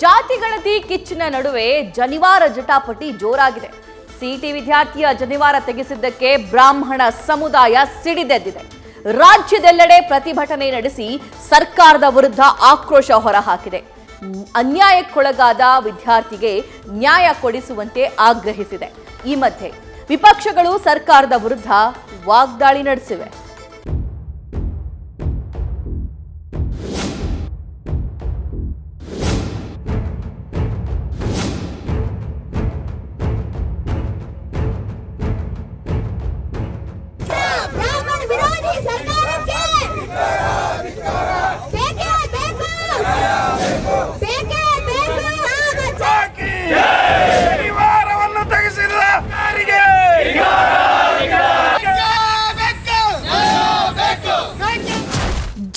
ಜಾತಿಗಣತಿ ಕಿಚ್ಚಿನ ನಡುವೆ ಜನಿವಾರ ಜಟಾಪಟಿ ಜೋರಾಗಿದೆ. ಸಿಇಟಿ ವಿದ್ಯಾರ್ಥಿಯ ಜನಿವಾರ ತೆಗೆಸಿದ್ದಕ್ಕೆ ಬ್ರಾಹ್ಮಣ ಸಮುದಾಯ ಸಿಡಿದೆದ್ದಿದೆ. ರಾಜ್ಯದೆಲ್ಲೆಡೆ ಪ್ರತಿಭಟನೆ ನಡೆಸಿ ಸರ್ಕಾರದ ವಿರುದ್ಧ ಆಕ್ರೋಶ ಹೊರಹಾಕಿದೆ. ಅನ್ಯಾಯಕ್ಕೊಳಗಾದ ವಿದ್ಯಾರ್ಥಿಗೆ ನ್ಯಾಯ ಕೊಡಿಸುವಂತೆ ಆಗ್ರಹಿಸಿದೆ. ಈ ಮಧ್ಯೆ ವಿಪಕ್ಷಗಳು ಸರ್ಕಾರದ ವಿರುದ್ಧ ವಾಗ್ದಾಳಿ ನಡೆಸಿವೆ.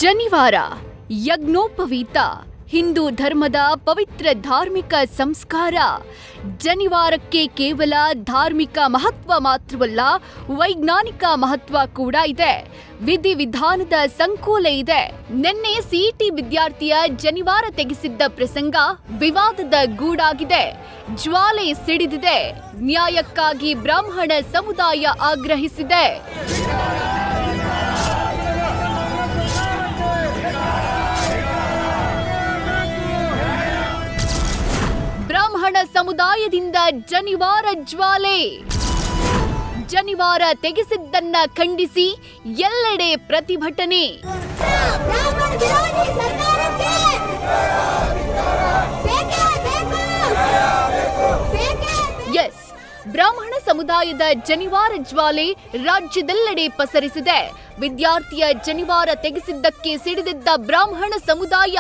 ಜನಿವಾರ ಯಜ್ಞೋಪವೀತ ಹಿಂದೂ ಧರ್ಮದ ಪವಿತ್ರ ಧಾರ್ಮಿಕ ಸಂಸ್ಕಾರ. ಜನಿವಾರಕ್ಕೆ ಕೇವಲ ಧಾರ್ಮಿಕ ಮಹತ್ವ ಮಾತ್ರವಲ್ಲ, ವೈಜ್ಞಾನಿಕ ಮಹತ್ವ ಕೂಡ ಇದೆ. ವಿಧಿವಿಧಾನದ ಸಂಕೋಲೆ ಇದೆ. ನಿನ್ನೆ ಸಿಇಟಿ ವಿದ್ಯಾರ್ಥಿಯ ಜನಿವಾರ ತೆಗೆಸಿದ್ದ ಪ್ರಸಂಗ ವಿವಾದದ ಗೂಡಾಗಿದೆ. ಜ್ವಾಲೆ ಸಿಡಿದಿದೆ. ನ್ಯಾಯಕ್ಕಾಗಿ ಬ್ರಾಹ್ಮಣ ಸಮುದಾಯ ಆಗ್ರಹಿಸಿದೆ. ಬ್ರಾಹ್ಮಣ ಸಮುದಾಯದಿಂದ ಜನಿವಾರ ಜ್ವಾಲೆ. ಜನಿವಾರ ತೆಗೆಸಿದ್ದನ್ನ ಖಂಡಿಸಿ ಎಲ್ಲೆಡೆ ಪ್ರತಿಭಟನೆ. ಎಸ್, ಬ್ರಾಹ್ಮಣ ಸಮುದಾಯದ ಜನಿವಾರ ಜ್ವಾಲೆ ರಾಜ್ಯದೆಲ್ಲೆಡೆ ಪಸರಿಸಿದೆ. ವಿದ್ಯಾರ್ಥಿಯ ಜನಿವಾರ ತೆಗೆಸಿದ್ದಕ್ಕೆ ಸಿಡಿದಿದ್ದ ಬ್ರಾಹ್ಮಣ ಸಮುದಾಯ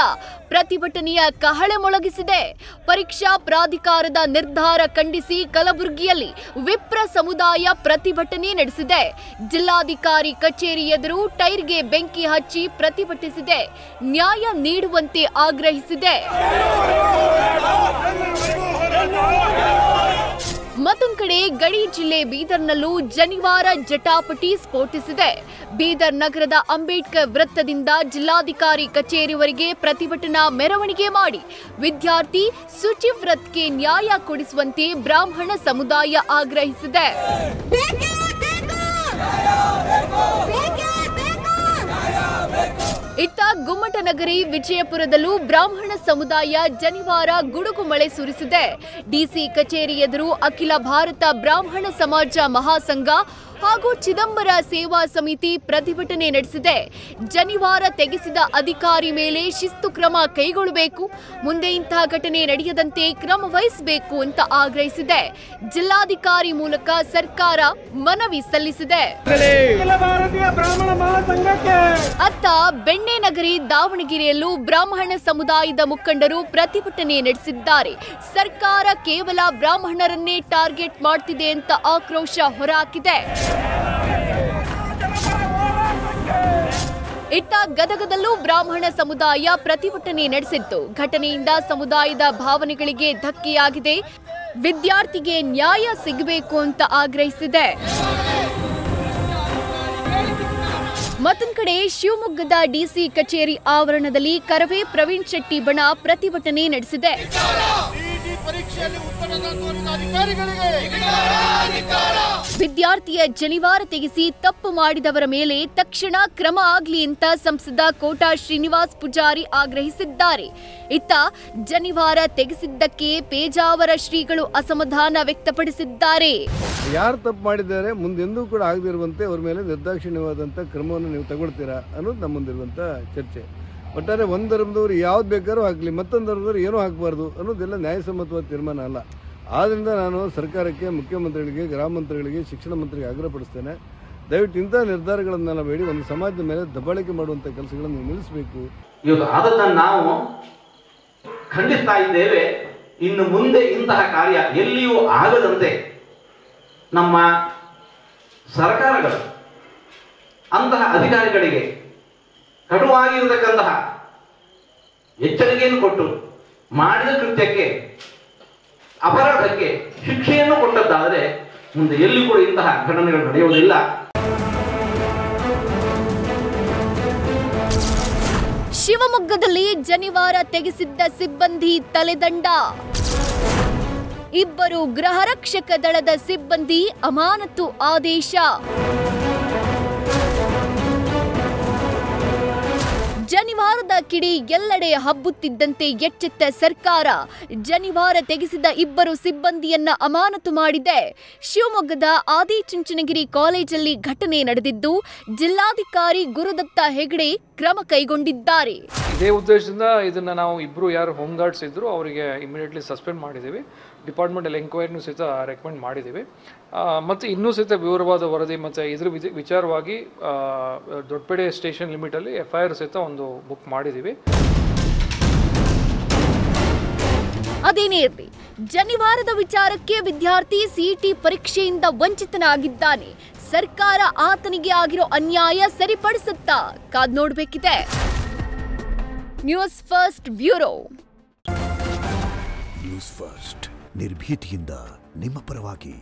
ಪ್ರತಿಭಟನೆಯ ಕಹಳೆ ಮೊಳಗಿಸಿದೆ. ಪರೀಕ್ಷಾ ಪ್ರಾಧಿಕಾರದ ನಿರ್ಧಾರ ಖಂಡಿಸಿ ಕಲಬುರಗಿಯಲ್ಲಿ ವಿಪ್ರ ಸಮುದಾಯ ಪ್ರತಿಭಟನೆ ನಡೆಸಿದೆ. ಜಿಲ್ಲಾಧಿಕಾರಿ ಕಚೇರಿ ಎದುರು ಟೈರ್ಗೆ ಬೆಂಕಿ ಹಚ್ಚಿ ಪ್ರತಿಭಟಿಸಿದೆ. ನ್ಯಾಯ ನೀಡುವಂತೆ ಆಗ್ರಹಿಸಿದೆ. ಮತ್ತೊಂದು ಕಡೆ ಗಡಿ ಜಿಲ್ಲೆ ಬೀದರ್ನಲ್ಲೂ ಜನಿವಾರ ಜಟಾಪಟಿ ಸ್ಫೋಟಿಸಿದೆ. ಬೀದರ್ ನಗರದ ಅಂಬೇಡ್ಕರ್ ವೃತ್ತದಿಂದ ಜಿಲ್ಲಾಧಿಕಾರಿ ಕಚೇರಿವರೆಗೆ ಪ್ರತಿಭಟನಾ ಮೆರವಣಿಗೆ ಮಾಡಿ ವಿದ್ಯಾರ್ಥಿ ಶುಚಿವ್ರತ್ಗೆ ನ್ಯಾಯ ಕೊಡಿಸುವಂತೆ ಬ್ರಾಹ್ಮಣ ಸಮುದಾಯ ಆಗ್ರಹಿಸಿದೆ. ಇತ್ತ ಗುಮ್ಮಟನಗರಿ ವಿಜಯಪುರದಲ್ಲೂ ಬ್ರಾಹ್ಮಣ ಸಮುದಾಯ ಜನಿವಾರ ಗುಡುಗು ಮಳೆ ಸುರಿಸಿದೆ. ಡಿಸಿ ಕಚೇರಿ ಎದುರು ಅಖಿಲ ಭಾರತ ಬ್ರಾಹ್ಮಣ ಸಮಾಜ ಮಹಾಸಂಘ ಹಾಗೂ ಚಿದಂಬರ ಸೇವಾ ಸಮಿತಿ ಪ್ರತಿಭಟನೆ ನಡೆಸಿದೆ. ಜನಿವಾರ ತೆಗೆಸಿದ ಅಧಿಕಾರಿ ಮೇಲೆ ಶಿಸ್ತು ಕ್ರಮ ಕೈಗೊಳ್ಳಬೇಕು, ಮುಂದೆ ಇಂತಹ ಘಟನೆ ನಡೆಯದಂತೆ ಕ್ರಮ ವಹಿಸಬೇಕು ಅಂತ ಆಗ್ರಹಿಸಿದೆ. ಜಿಲ್ಲಾಧಿಕಾರಿ ಮೂಲಕ ಸರ್ಕಾರ ಮನವಿ ಸಲ್ಲಿಸಿದೆ. ಅತ್ತ ಬೆಣ್ಣೆನಗರಿ ದಾವಣಗೆರೆಯಲ್ಲೂ ಬ್ರಾಹ್ಮಣ ಸಮುದಾಯದ ಮುಖಂಡರು ಪ್ರತಿಭಟನೆ ನಡೆಸಿದ್ದಾರೆ. ಸರ್ಕಾರ ಕೇವಲ ಬ್ರಾಹ್ಮಣರನ್ನೇ ಟಾರ್ಗೆಟ್ ಮಾಡ್ತಿದೆ ಅಂತ ಆಕ್ರೋಶ ಹೊರಹಾಕಿದೆ. ಇತ್ತ ಗದಗದಲ್ಲೂ ಬ್ರಾಹ್ಮಣ ಸಮುದಾಯ ಪ್ರತಿಭಟನೆ ನಡೆಸಿತ್ತು. ಘಟನೆಯಿಂದ ಸಮುದಾಯದ ಭಾವನೆಗಳಿಗೆ ಧಕ್ಕೆಯಾಗಿದೆ. ವಿದ್ಯಾರ್ಥಿಗೆ ನ್ಯಾಯ ಸಿಗಬೇಕು ಅಂತ ಆಗ್ರಹಿಸಿದೆ. ಮತ್ತೊಂದು ಕಡೆ ಶಿವಮೊಗ್ಗದ ಡಿಸಿ ಕಚೇರಿ ಆವರಣದಲ್ಲಿ ಕರವೇ ಪ್ರವೀಣ್ ಶೆಟ್ಟಿ ಬಣ ಪ್ರತಿಭಟನೆ ನಡೆಸಿದೆ. ವಿದ್ಯಾರ್ಥಿಯ ಜನಿವಾರ ತೆಗೆಸಿ ತಪ್ಪು ಮಾಡಿದವರ ಮೇಲೆ ತಕ್ಷಣ ಕ್ರಮ ಆಗಲಿ ಅಂತ ಸಂಸದ ಕೋಟಾ ಶ್ರೀನಿವಾಸ್ ಪೂಜಾರಿ ಆಗ್ರಹಿಸಿದ್ದಾರೆ. ಇತ್ತ ಜನಿವಾರ ತೆಗೆಸಿದ್ದಕ್ಕೆ ಪೇಜಾವರ ಶ್ರೀಗಳು ಅಸಮಾಧಾನ ವ್ಯಕ್ತಪಡಿಸಿದ್ದಾರೆ. ಯಾರು ತಪ್ಪು ಮಾಡಿದ್ದಾರೆ ಮುಂದೆಂದೂ ಕೂಡ ಆಗದಿರುವಂತೆ ಅವ್ರ ಮೇಲೆ ನಿರ್ದಾಕ್ಷಿಣ್ಯವಾದಂಥ ಕ್ರಮವನ್ನು ನೀವು ತಗೊಳ್ತೀರಾ ಅನ್ನೋದು ನಮ್ಮ ಮುಂದಿರುವಂಥ ಚರ್ಚೆ. ಒಟ್ಟಾರೆ ಒಂದು ಧರ್ಮದವ್ರು ಯಾವ್ದು ಬೇಕಾದ್ರೂ ಹಾಕಲಿ, ಮತ್ತೊಂದು ಧರ್ಮದವ್ರು ಏನೂ ಹಾಕಬಾರ್ದು ಅನ್ನೋದೆಲ್ಲ ನ್ಯಾಯಸಮ್ಮತವಾದ ತೀರ್ಮಾನ ಅಲ್ಲ. ಆದ್ದರಿಂದ ನಾನು ಸರ್ಕಾರಕ್ಕೆ, ಮುಖ್ಯಮಂತ್ರಿಗಳಿಗೆ, ಗೃಹ ಮಂತ್ರಿಗಳಿಗೆ, ಶಿಕ್ಷಣ ಮಂತ್ರಿಗೆ ಆಗ್ರಹಪಡಿಸ್ತೇನೆ. ದಯವಿಟ್ಟು ಇಂಥ ನಿರ್ಧಾರಗಳನ್ನೆಲ್ಲ ಬೇಡಿ ಒಂದು ಸಮಾಜದ ಮೇಲೆ ದಬ್ಬಾಳಿಕೆ ಮಾಡುವಂಥ ಕೆಲಸಗಳನ್ನು ನಿಲ್ಲಿಸಬೇಕು. ಇವತ್ತು ಅದನ್ನು ನಾವು ಖಂಡಿಸ್ತಾ ಇದ್ದೇವೆ. ಇನ್ನು ಮುಂದೆ ಇಂತಹ ಕಾರ್ಯ ಎಲ್ಲಿಯೂ ಆಗದಂತೆ ನಮ್ಮ ಸರ್ಕಾರಗಳು ಅಂತಹ ಅಧಿಕಾರಿಗಳಿಗೆ ಕಟುವಾಗಿರತಕ್ಕಂತಹ ಎಚ್ಚರಿಕೆಯನ್ನು ಕೊಟ್ಟು ಮಾಡಿದ ಕೃತ್ಯಕ್ಕೆ, ಅಪರಾಧಕ್ಕೆ ಶಿಕ್ಷೆಯನ್ನು ಕೊಟ್ಟದ್ದಾದರೆ ಮುಂದೆ ಎಲ್ಲಿ ಕೂಡ ಇಂತಹ ಘಟನೆಗಳು ನಡೆಯುವುದಿಲ್ಲ. ಶಿವಮೊಗ್ಗದಲ್ಲಿ ಜನಿವಾರ ತೆಗೆಸಿದ್ದ ಸಿಬ್ಬಂದಿ ತಲೆದಂಡ. 2 ಗೃಹರಕ್ಷಕ ದಳದ ಸಿಬ್ಬಂದಿ ಅಮಾನತು ಆದೇಶ. ಜನಿವಾರದ ಕಿಡಿ ಎಲ್ಲೆಡೆ ಹಬ್ಬುತ್ತಿದ್ದಂತೆ ಎಚ್ಚೆತ್ತ ಸರ್ಕಾರ ಜನಿವಾರ ತೆಗೆಸಿದ 2 ಸಿಬ್ಬಂದಿಯನ್ನ ಅಮಾನತು ಮಾಡಿದೆ. ಶಿವಮೊಗ್ಗದ ಆದಿಚುಂಚನಗಿರಿ ಕಾಲೇಜಲ್ಲಿ ಘಟನೆ ನಡೆದಿದ್ದು, ಜಿಲ್ಲಾಧಿಕಾರಿ ಗುರುದತ್ತ ಹೆಗಡೆ ಕ್ರಮ ಕೈಗೊಂಡಿದ್ದಾರೆ. ಇದೇ ಉದ್ದೇಶದಿಂದ ಇದನ್ನ ನಾವು 2 ಯಾರು ಹೋಮ್ ಗಾರ್ಡ್ಸ್ ಇದ್ರು ಅವರಿಗೆ ಇಮಿಡಿಯೇಟ್ಲಿ ಸಸ್ಪೆಂಡ್ ಮಾಡಿದ್ದೀವಿ. ಡಿಪಾರ್ಟ್ಮೆಂಟಲ್ ಎಂಕ್ವೈರಿನೂ ಸಹಿತ ರೆಕಮೆಂಡ್ ಮಾಡಿದ್ದೀವಿ. ಮತ್ತು ಇನ್ನೂ ಸಹಿತ ವಿವರವಾದ ವರದಿ ಮತ್ತು ಇದ್ರ ವಿಚಾರವಾಗಿ ದೊಡ್ಡಪೇಟೆ ಸ್ಟೇಷನ್ ಲಿಮಿಟಲ್ಲಿ FIR ಸಹಿತ ಒಂದು ಬುಕ್ ಮಾಡಿದ್ದೀವಿ. ಅದೇನೇ ಇರಲಿ, ಜನಿವಾರದ ವಿಚಾರಕ್ಕೆ ವಿದ್ಯಾರ್ಥಿ CET ಪರೀಕ್ಷೆಯಿಂದ ವಂಚಿತನಾಗಿದ್ದಾನೆ. ಸರ್ಕಾರ ಆತನಿಗೆ ಆಗಿರೋ ಅನ್ಯಾಯ ಸರಿಪಡಿಸುತ್ತಾ ಕಾದ್ ನೋಡಬೇಕಿದೆ. News first bureau. News first ನಿರ್ಭೀತಿಯಿಂದ ನಿಮ್ಮ ಪರವಾಗಿ.